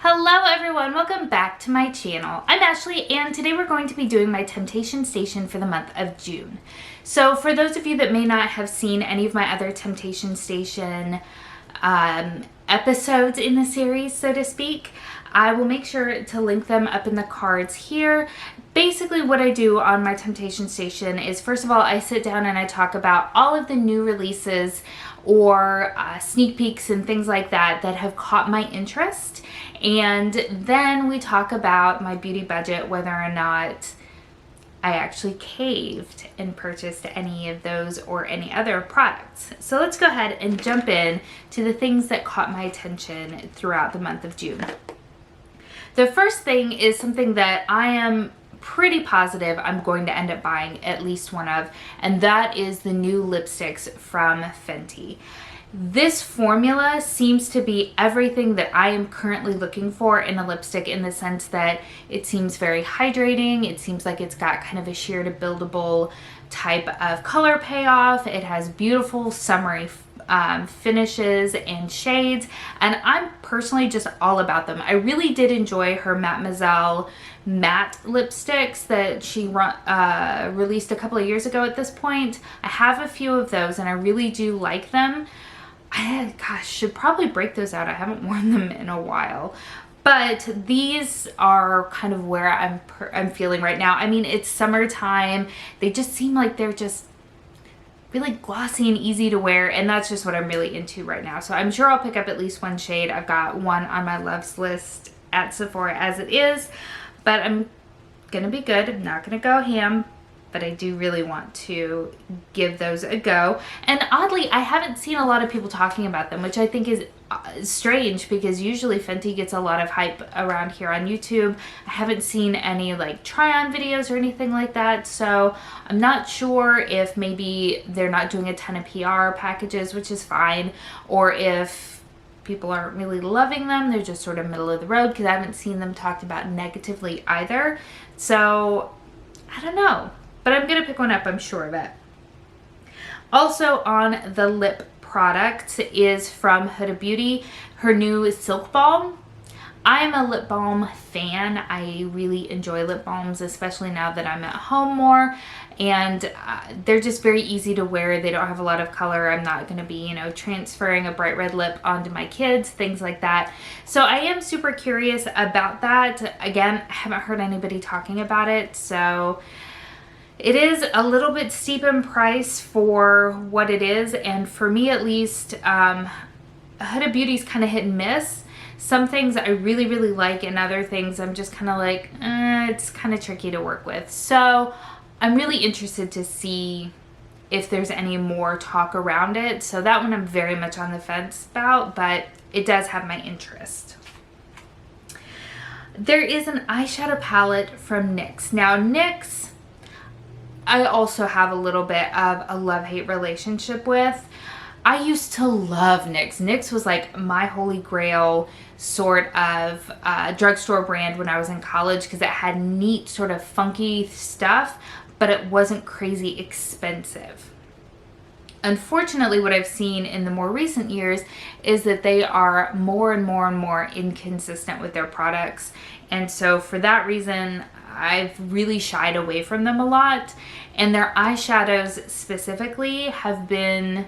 Hello everyone, welcome back to my channel. I'm Ashley and today we're going to be doing my temptation station for the month of June. So for those of you that may not have seen any of my other temptation station episodes in the series, so to speak, I will make sure to link them up in the cards here. Basically what I do on my temptation station is, first of all, I sit down and I talk about all of the new releases or sneak peeks and things like that that have caught my interest. And then we talk about my beauty budget, whether or not I actually caved and purchased any of those or any other products. So let's go ahead and jump in to the things that caught my attention throughout the month of June. The first thing is something that I am pretty positive I'm going to end up buying at least one of, and that is the new lipsticks from Fenty. This formula seems to be everything that I am currently looking for in a lipstick, in the sense that it seems very hydrating. It seems like it's got kind of a sheer to buildable type of color payoff. It has beautiful summery finishes and shades, and I'm personally just all about them. I really did enjoy her Mademoiselle matte lipsticks that she released a couple of years ago at this point. I have a few of those and I really do like them. Gosh, should probably break those out. I haven't worn them in a while. But these are kind of where I'm feeling right now. I mean, it's summertime. They just seem like they're just really glossy and easy to wear, and that's just what I'm really into right now. So I'm sure I'll pick up at least one shade. I've got one on my loves list at Sephora as it is, but I'm gonna be good. I'm not gonna go ham, but I do really want to give those a go. And oddly, I haven't seen a lot of people talking about them, which I think is strange, because usually Fenty gets a lot of hype around here on YouTube. I haven't seen any like try-on videos or anything like that, so I'm not sure if maybe they're not doing a ton of PR packages, which is fine, or if people aren't really loving them. They're just sort of middle of the road, because I haven't seen them talked about negatively either. So I don't know, but I'm gonna pick one up, I'm sure of it. Also on the lip product is from Huda Beauty, her new Silk Balm. I'm a lip balm fan. I really enjoy lip balms, especially now that I'm at home more, and they're just very easy to wear. They don't have a lot of color. I'm not going to be, transferring a bright red lip onto my kids, things like that. So I am super curious about that. Again, I haven't heard anybody talking about it, so it is a little bit steep in price for what it is, and for me at least, Huda Beauty's kind of hit and miss. Some things I really, really like, and other things I'm just kind of like, it's kind of tricky to work with. So I'm really interested to see if there's any more talk around it. So that one I'm very much on the fence about, but it does have my interest. There is an eyeshadow palette from NYX. Now NYX, I also have a little bit of a love-hate relationship with. I used to love NYX. NYX was like my holy grail sort of drugstore brand when I was in college, because it had neat sort of funky stuff, but it wasn't crazy expensive. Unfortunately, what I've seen in the more recent years is that they are more and more and more inconsistent with their products. And so for that reason, I've really shied away from them a lot. And their eyeshadows specifically have been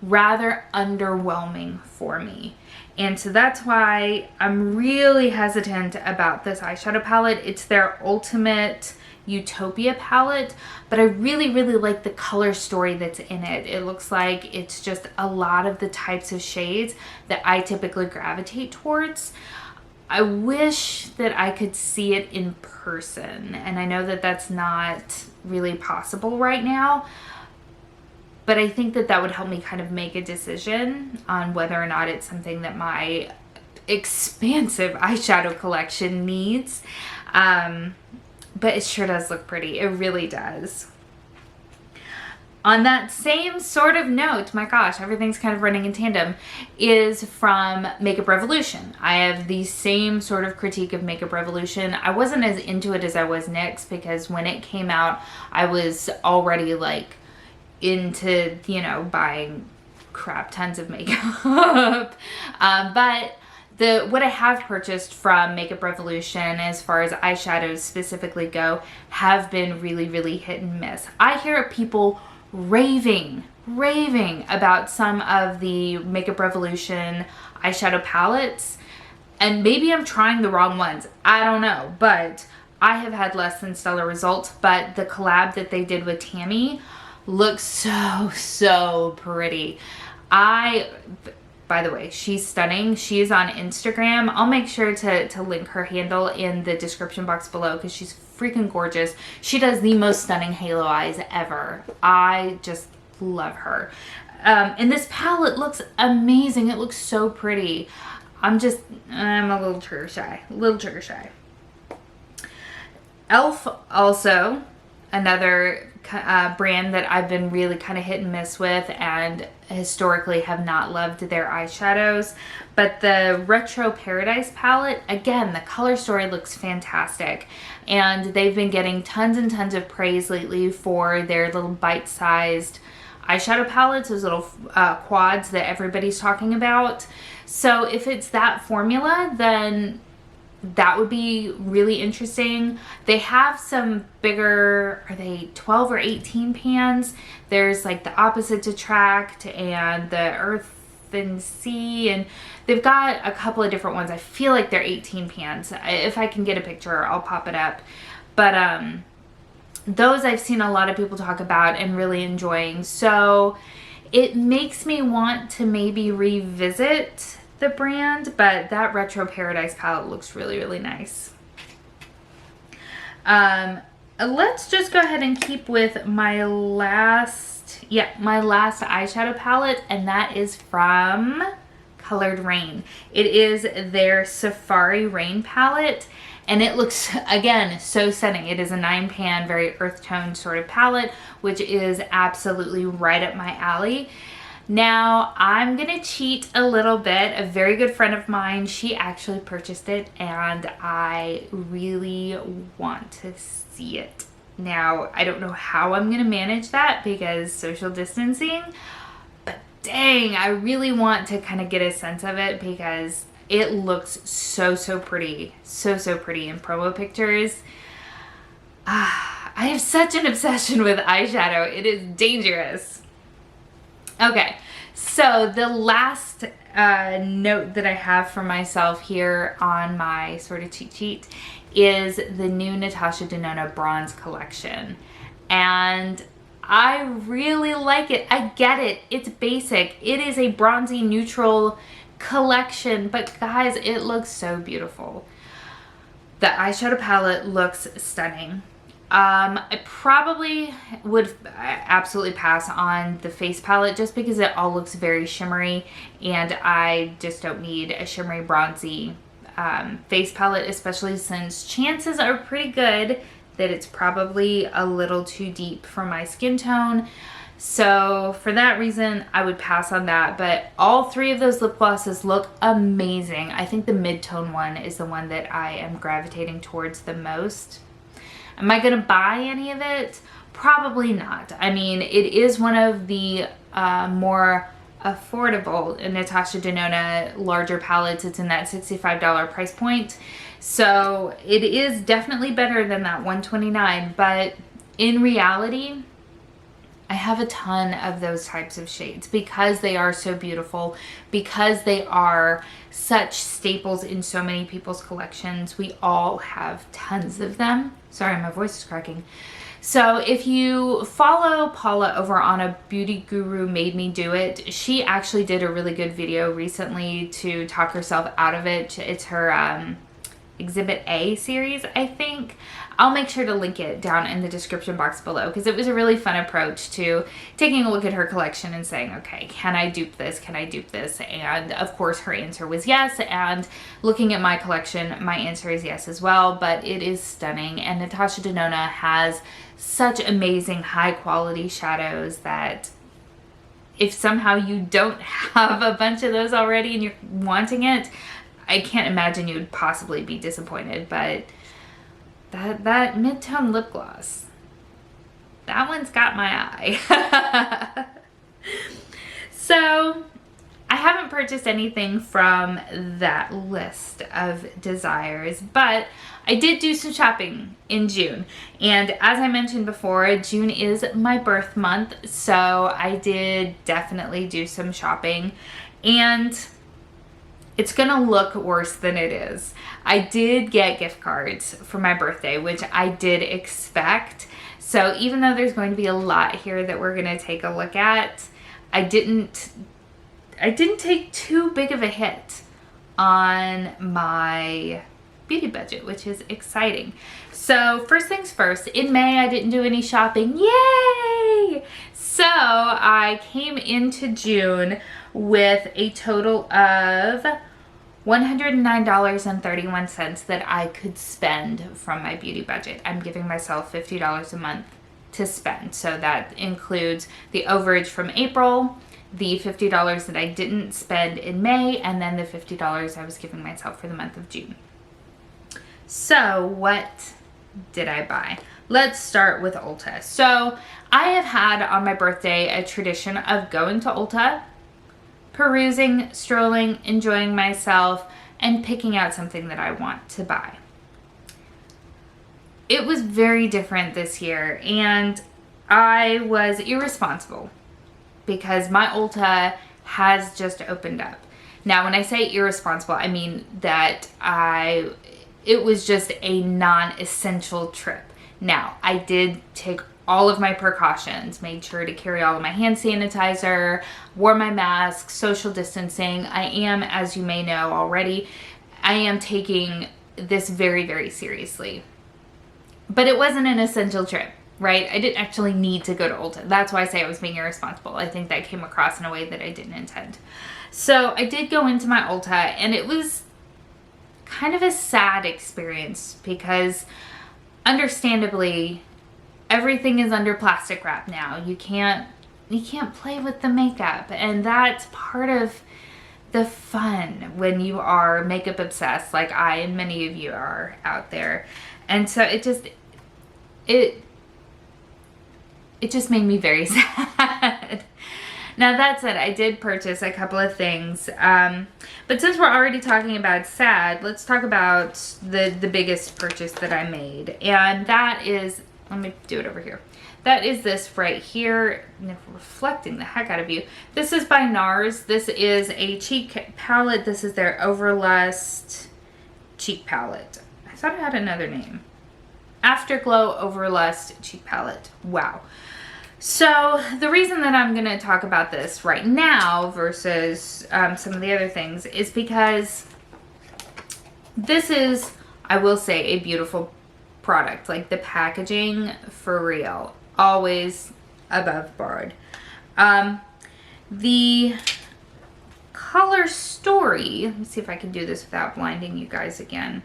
rather underwhelming for me. And so that's why I'm really hesitant about this eyeshadow palette. It's their Ultimate Utopia palette, but I really, really like the color story that's in it. It looks like it's just a lot of the types of shades that I typically gravitate towards. I wish that I could see it in person, and I know that that's not really possible right now, but I think that that would help me kind of make a decision on whether or not it's something that my expansive eyeshadow collection needs. But it sure does look pretty. It really does. On that same sort of note, my gosh, everything's kind of running in tandem, is from Makeup Revolution. I have the same sort of critique of Makeup Revolution. I wasn't as into it as I was NYX, because when it came out, I was already like into, buying crap tons of makeup. But what I have purchased from Makeup Revolution as far as eyeshadows specifically go have been really, really hit and miss. I hear people raving about some of the Makeup Revolution eyeshadow palettes, and maybe I'm trying the wrong ones. I don't know, but I have had less than stellar results. But the collab that they did with Tammy looks so pretty. By the way, she's stunning. She is on Instagram. I'll make sure to link her handle in the description box below because she's freaking gorgeous. She does the most stunning halo eyes ever. I just love her. And this palette looks amazing. It looks so pretty. I'm a little trigger shy. Elf also, another brand that I've been really kind of hit and miss with, and historically have not loved their eyeshadows. But the Retro Paradise palette, again, the color story looks fantastic, and they've been getting tons and tons of praise lately for their little bite-sized eyeshadow palettes, those little quads that everybody's talking about. So if it's that formula, then that would be really interesting. They have some bigger, are they 12 or 18 pans? There's like the Opposites Attract and the Earth and Sea, and they've got a couple of different ones. I feel like they're 18 pans. If I can get a picture, I'll pop it up. But those I've seen a lot of people talk about and really enjoying. So it makes me want to maybe revisit the brand, but that Retro Paradise palette looks really nice. Let's just go ahead and keep with my last eyeshadow palette, and that is from Colored Rain. It is their Safari Rain palette, and it looks, again, so stunning. It is a 9-pan, very earth tone sort of palette, which is absolutely right up my alley. Now, I'm gonna cheat a little bit. A very good friend of mine, she actually purchased it, and I really want to see it. Now, I don't know how I'm gonna manage that because social distancing, but dang, I really want to kind of get a sense of it because it looks so pretty. So pretty in promo pictures. I have such an obsession with eyeshadow. It is dangerous. Okay, so the last note that I have for myself here on my sort of cheat sheet is the new Natasha Denona Bronze collection. And I really like it. I get it. It's basic. It is a bronzy neutral collection, but guys, it looks so beautiful. The eyeshadow palette looks stunning. I probably would absolutely pass on the face palette just because it all looks very shimmery, and I just don't need a shimmery bronzy face palette, especially since chances are pretty good that it's probably a little too deep for my skin tone. So for that reason, I would pass on that. But all three of those lip glosses look amazing. I think the mid-tone one is the one that I am gravitating towards the most. Am I going to buy any of it? Probably not. I mean, it is one of the more affordable Natasha Denona larger palettes. It's in that $65 price point. So it is definitely better than that $129. But in reality, I have a ton of those types of shades because they are so beautiful, because they are such staples in so many people's collections. We all have tons of them. Sorry, my voice is cracking. So if you follow Paula over on A Beauty Guru Made Me Do It, she actually did a really good video recently to talk herself out of it. It's her Exhibit A series, I think. I'll make sure to link it down in the description box below because it was a really fun approach to taking a look at her collection and saying, okay, can I dupe this? Can I dupe this? And of course her answer was yes. And looking at my collection, my answer is yes as well, but it is stunning. And Natasha Denona has such amazing high quality shadows that if somehow you don't have a bunch of those already and you're wanting it, I can't imagine you would possibly be disappointed. But that mid-tone lip gloss, that one's got my eye. So I haven't purchased anything from that list of desires, but I did do some shopping in June. And as I mentioned before, June is my birth month, so I did definitely do some shopping. And it's gonna look worse than it is. I did get gift cards for my birthday, which I did expect. So even though there's going to be a lot here that we're gonna take a look at, I didn't take too big of a hit on my beauty budget, which is exciting. So first things first, in May I didn't do any shopping. Yay! So I came into June with a total of $109.31 that I could spend from my beauty budget. I'm giving myself $50 a month to spend. So that includes the overage from April, the $50 that I didn't spend in May, and then the $50 I was giving myself for the month of June. So what did I buy? Let's start with Ulta. So I have had on my birthday a tradition of going to Ulta, perusing, strolling, enjoying myself, and picking out something that I want to buy. It was very different this year, and I was irresponsible because my Ulta has just opened up. Now, when I say irresponsible, I mean that it was just a non-essential trip. Now, I did take all of my precautions, made sure to carry all of my hand sanitizer, wore my mask, social distancing. I am, as you may know already, I am taking this very, very seriously. But it wasn't an essential trip, right? I didn't actually need to go to Ulta. That's why I say I was being irresponsible. I think that came across in a way that I didn't intend. So I did go into my Ulta, and it was kind of a sad experience because understandably everything is under plastic wrap now. You can't play with the makeup, and that's part of the fun when you are makeup obsessed like I and many of you are out there. And so it just made me very sad. Now that said, I did purchase a couple of things, but since we're already talking about sad, let's talk about the biggest purchase that I made, and that is, let me do it over here. That is this right here, reflecting the heck out of you. This is by NARS. This is a cheek palette. This is their Overlust cheek palette. I thought it had another name. Afterglow Overlust cheek palette. Wow. So the reason that I'm going to talk about this right now versus some of the other things is because this is, I will say, a beautiful product. Like the packaging, for real, always above board. The color story, let me see if I can do this without blinding you guys again,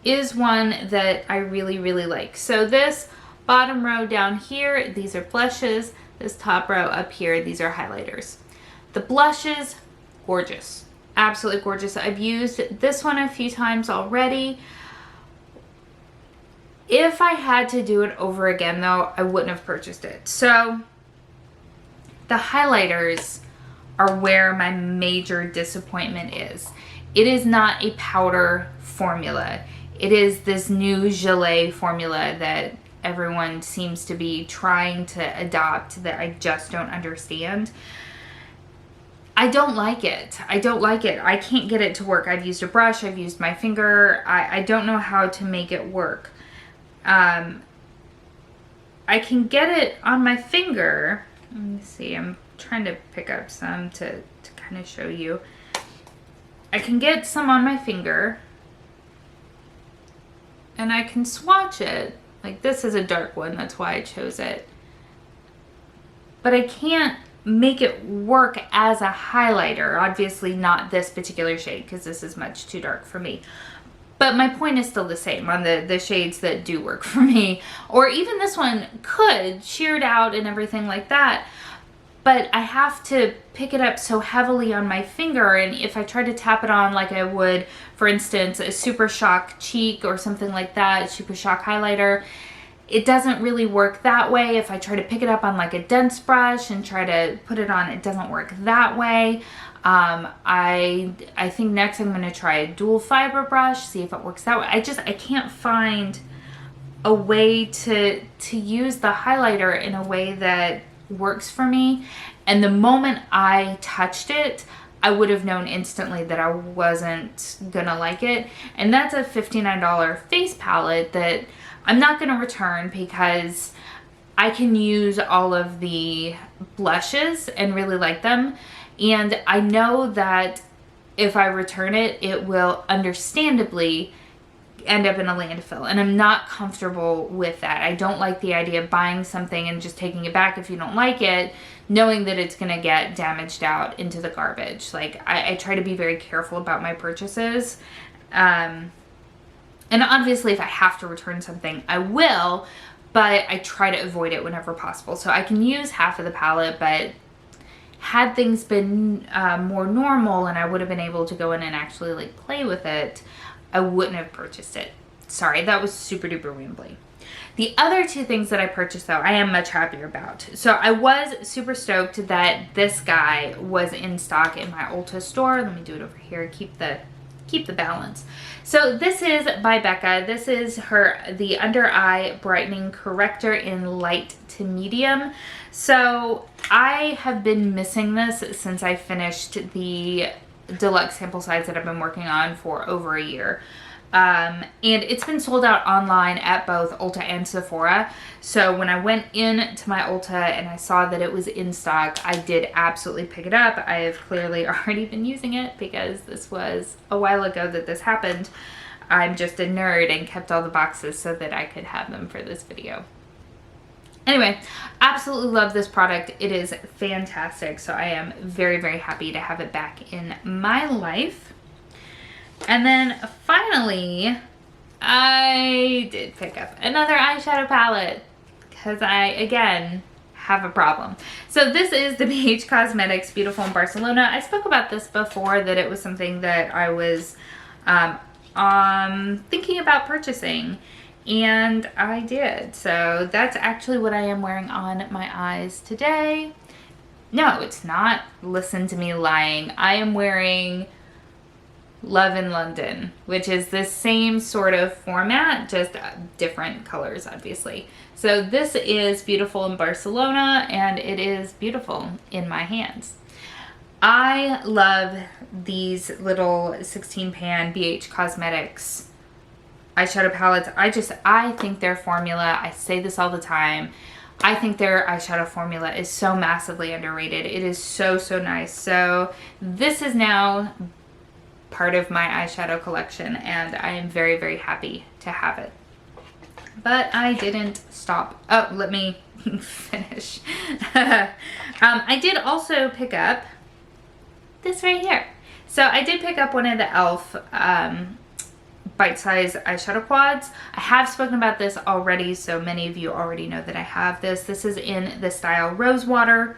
is one that I really, really like. So this bottom row down here, these are blushes. This top row up here, these are highlighters. The blushes, gorgeous. Absolutely gorgeous. I've used this one a few times already. If I had to do it over again though, I wouldn't have purchased it. So the highlighters are where my major disappointment is. It is not a powder formula. It is this new gelée formula that everyone seems to be trying to adopt that I just don't understand. I don't like it. I don't like it. I can't get it to work. I've used a brush. I've used my finger. I don't know how to make it work. I can get it on my finger. Let me see. I'm trying to pick up some to kind of show you. I can get some on my finger and I can swatch it. Like this is a dark one. That's why I chose it. But I can't make it work as a highlighter. Obviously not this particular shade because this is much too dark for me. But my point is still the same on the shades that do work for me. Or even this one could, sheared out and everything like that. But I have to pick it up so heavily on my finger, and if I try to tap it on like I would, for instance, a Super Shock Cheek or something like that, Super Shock highlighter, it doesn't really work that way. If I try to pick it up on like a dense brush and try to put it on, it doesn't work that way. I think next I'm going to try a dual fiber brush, see if it works that way. I can't find a way to use the highlighter in a way that works for me. And the moment I touched it, I would have known instantly that I wasn't gonna like it. And that's a $59 face palette that I'm not gonna return because I can use all of the blushes and really like them. And I know that if I return it, it will understandably end up in a landfill, and I'm not comfortable with that. I don't like the idea of buying something and just taking it back if you don't like it, knowing that it's gonna get damaged out into the garbage. Like, I try to be very careful about my purchases. And obviously if I have to return something, I will, but I try to avoid it whenever possible. So I can use half of the palette, but had things been more normal and I would have been able to go in and actually like play with it, I wouldn't have purchased it. Sorry, that was super duper rambly. The other two things that I purchased, though, I am much happier about. So I was super stoked that this guy was in stock in my Ulta store. Let me do it over here, keep the balance. So this is by BECCA. This is the under eye brightening corrector in light to medium. So I have been missing this since I finished the deluxe sample size that I've been working on for over a year. And it's been sold out online at both Ulta and Sephora. So when I went into my Ulta and I saw that it was in stock, I did absolutely pick it up. I have clearly already been using it because this was a while ago that this happened. I'm just a nerd and kept all the boxes so that I could have them for this video. Anyway, absolutely love this product. It is fantastic. So I am very, very happy to have it back in my life. And then finally, I did pick up another eyeshadow palette because I, again, have a problem. So this is the BH Cosmetics Beautiful in Barcelona. I spoke about this before, that it was something that I was thinking about purchasing. And I did. So that's actually what I am wearing on my eyes today. No, it's not. Listen to me lying. I am wearing Love in London, which is the same sort of format, just different colors, obviously. So this is Beautiful in Barcelona, and it is beautiful in my hands. I love these little 16 pan BH Cosmetics eyeshadow palettes. I think their formula, I say this all the time, I think their eyeshadow formula is so massively underrated. It is so, so nice. So this is now part of my eyeshadow collection, and I am very, very happy to have it. But I didn't stop. Oh, let me finish. I did also pick up this right here. So I did pick up one of the e.l.f. bite-size eyeshadow quads. I have spoken about this already, so many of you already know that I have this. This is in the style Rosewater.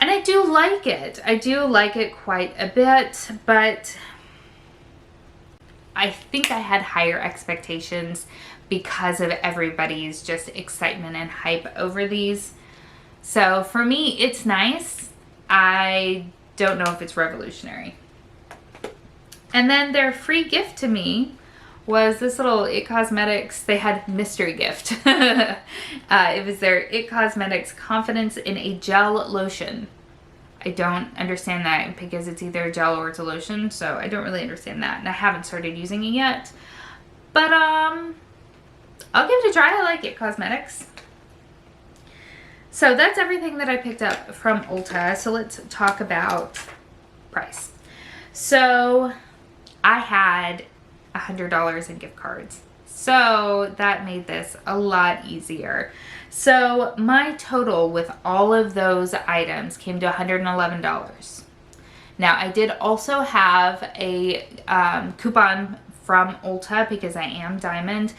And I do like it. I do like it quite a bit, but I think I had higher expectations because of everybody's just excitement and hype over these. So for me, it's nice. I don't know if it's revolutionary. And then their free gift to me was this little IT Cosmetics, they had mystery gift. It was their IT Cosmetics Confidence in a Gel Lotion. I don't understand that because it's either a gel or it's a lotion, so I don't really understand that. And I haven't started using it yet. But I'll give it a try. I like IT Cosmetics. So that's everything that I picked up from Ulta. So let's talk about price. So I had $100 in gift cards. So that made this a lot easier. So my total with all of those items came to $111. Now I did also have a coupon from Ulta because I am Diamond.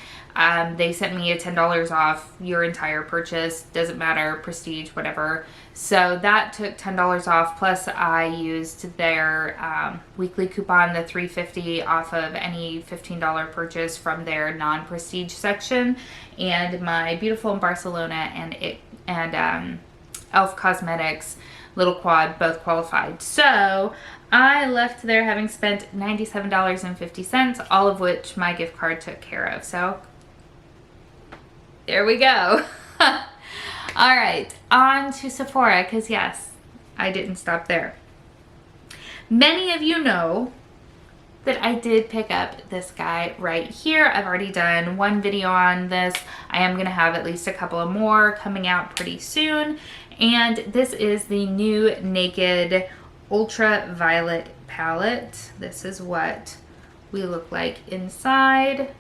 They sent me a $10 off your entire purchase, doesn't matter, prestige, whatever. So that took $10 off, plus I used their weekly coupon, the $3.50 off of any $15 purchase from their non-prestige section, and my Beautiful in Barcelona and Elf Cosmetics little quad both qualified. So I left there having spent $97.50, all of which my gift card took care of. So there we go. All right, on to Sephora, because yes, I didn't stop there. Many of you know that I did pick up this guy right here. I've already done one video on this. I am gonna have at least a couple of more coming out pretty soon. And this is the new Naked Ultraviolet palette. This is what we look like inside.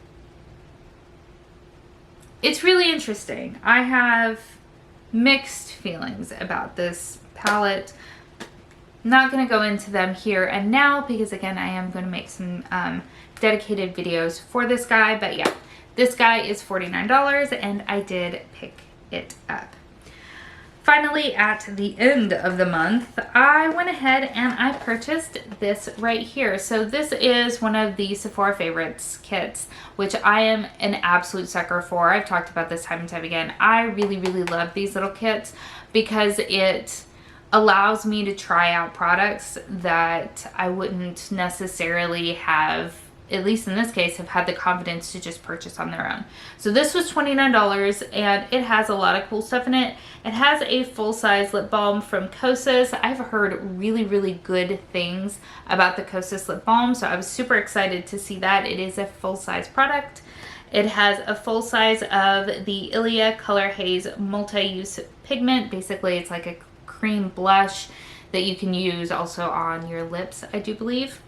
It's really interesting. I have mixed feelings about this palette. Not going to go into them here and now because again I am going to make some dedicated videos for this guy, but yeah, this guy is $49 and I did pick it up. Finally, at the end of the month, I went ahead and I purchased this right here. So this is one of the Sephora Favorites kits, which I am an absolute sucker for. I've talked about this time and time again. I really, really love these little kits because it allows me to try out products that I wouldn't necessarily have, at least in this case, have had the confidence to just purchase on their own. So this was $29 and it has a lot of cool stuff in it. It has a full-size lip balm from Kosas. I've heard really, really good things about the Kosas lip balm, so I was super excited to see that. It is a full-size product. It has a full size of the Ilia Color Haze Multi-Use Pigment. Basically, it's like a cream blush that you can use also on your lips, I do believe.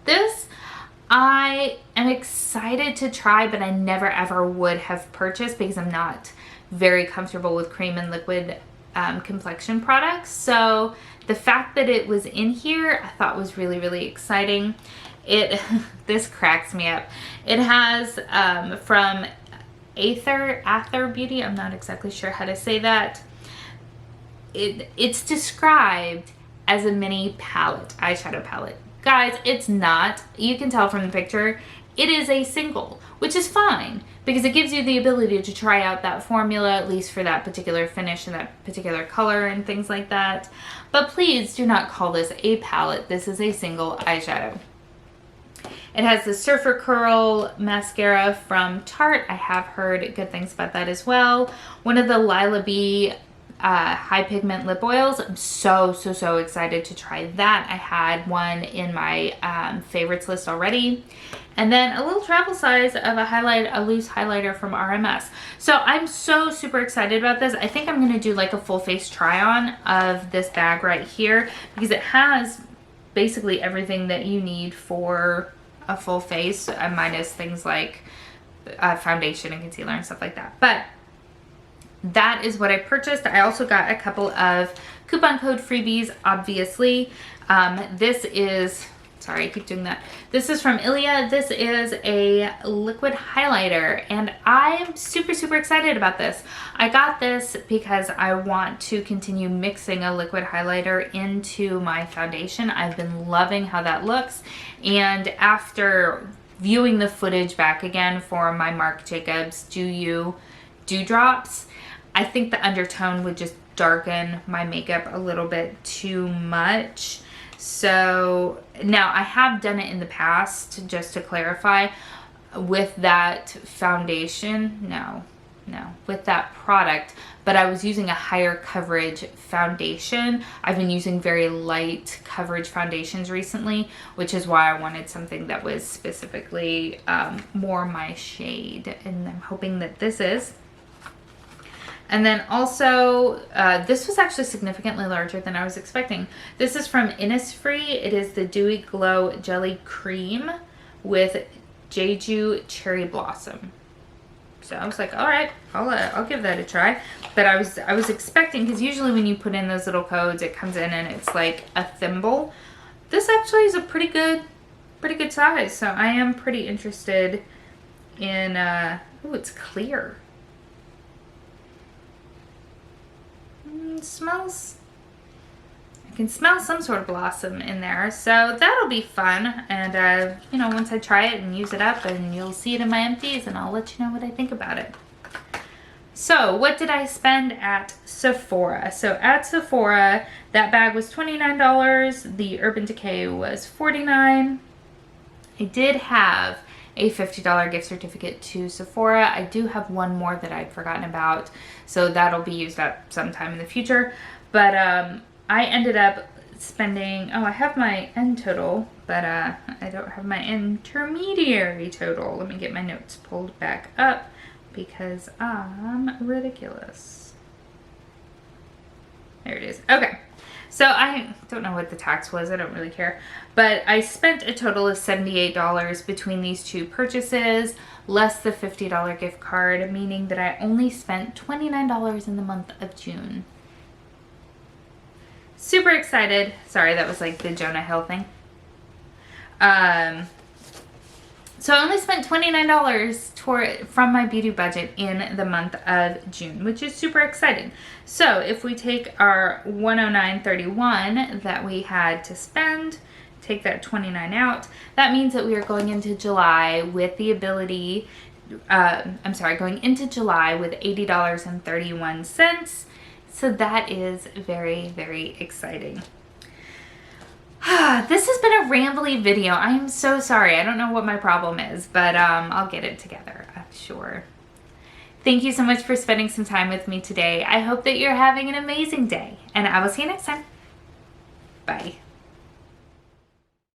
This I am excited to try, but I never ever would have purchased because I'm not very comfortable with cream and liquid complexion products. So the fact that it was in here I thought was really, really exciting. This cracks me up. It has from Aether Beauty, I'm not exactly sure how to say that. It's described as a mini palette, eyeshadow palette. Guys, it's not. You can tell from the picture. It is a single, which is fine because it gives you the ability to try out that formula, at least for that particular finish and that particular color and things like that. But please do not call this a palette. This is a single eyeshadow. It has the Surfer Curl mascara from Tarte. I have heard good things about that as well. One of the Lila B high pigment lip oils. I'm so excited to try that. I had one in my favorites list already. And then a little travel size of a loose highlighter from RMS. So I'm so super excited about this. I think I'm going to do like a full face try on of this bag right here because it has basically everything that you need for a full face, minus things like foundation and concealer and stuff like that. But that is what I purchased. I also got a couple of coupon code freebies, obviously. This is, sorry, I keep doing that. This is from Ilia. This is a liquid highlighter, and I am super excited about this. I got this because I want to continue mixing a liquid highlighter into my foundation. I've been loving how that looks, and after viewing the footage back again for my Marc Jacobs Do You Dewdrops, I think the undertone would just darken my makeup a little bit too much. So now I have done it in the past, just to clarify, with that foundation, with that product, but I was using a higher coverage foundation. I've been using very light coverage foundations recently, which is why I wanted something that was specifically more my shade, and I'm hoping that this is. And then also, this was actually significantly larger than I was expecting. This is from Innisfree. It is the Dewy Glow Jelly Cream with Jeju Cherry Blossom. So I was like, all right, I'll give that a try. But I was expecting, because usually when you put in those little codes, it comes in and it's like a thimble. This actually is a pretty good pretty good size. So I am pretty interested in, oh, it's clear. It smells, I can smell some sort of blossom in there. So that'll be fun. And, you know, once I try it and use it up, and you'll see it in my empties, and I'll let you know what I think about it. So what did I spend at Sephora? So at Sephora, that bag was $29. The Urban Decay was $49. I did have a $50 gift certificate to Sephora. I do have one more that I'd forgotten about, so that'll be used up sometime in the future. But I ended up spending, oh, I have my end total, but I don't have my intermediary total. Let me get my notes pulled back up because I'm ridiculous. There it is. Okay. So I don't know what the tax was. I don't really care. But I spent a total of $78 between these two purchases, less the $50 gift card, meaning that I only spent $29 in the month of June. Super excited. Sorry, that was like the Jonah Hill thing. So I only spent $29 from my beauty budget in the month of June, which is super exciting. So if we take our $109.31 that we had to spend, take that $29 out, that means that we are going into July with the ability, going into July with $80.31. So that is very, very exciting. This has been a rambly video. I am so sorry. I don't know what my problem is, but I'll get it together, I'm sure. Thank you so much for spending some time with me today. I hope that you're having an amazing day, and I will see you next time. Bye.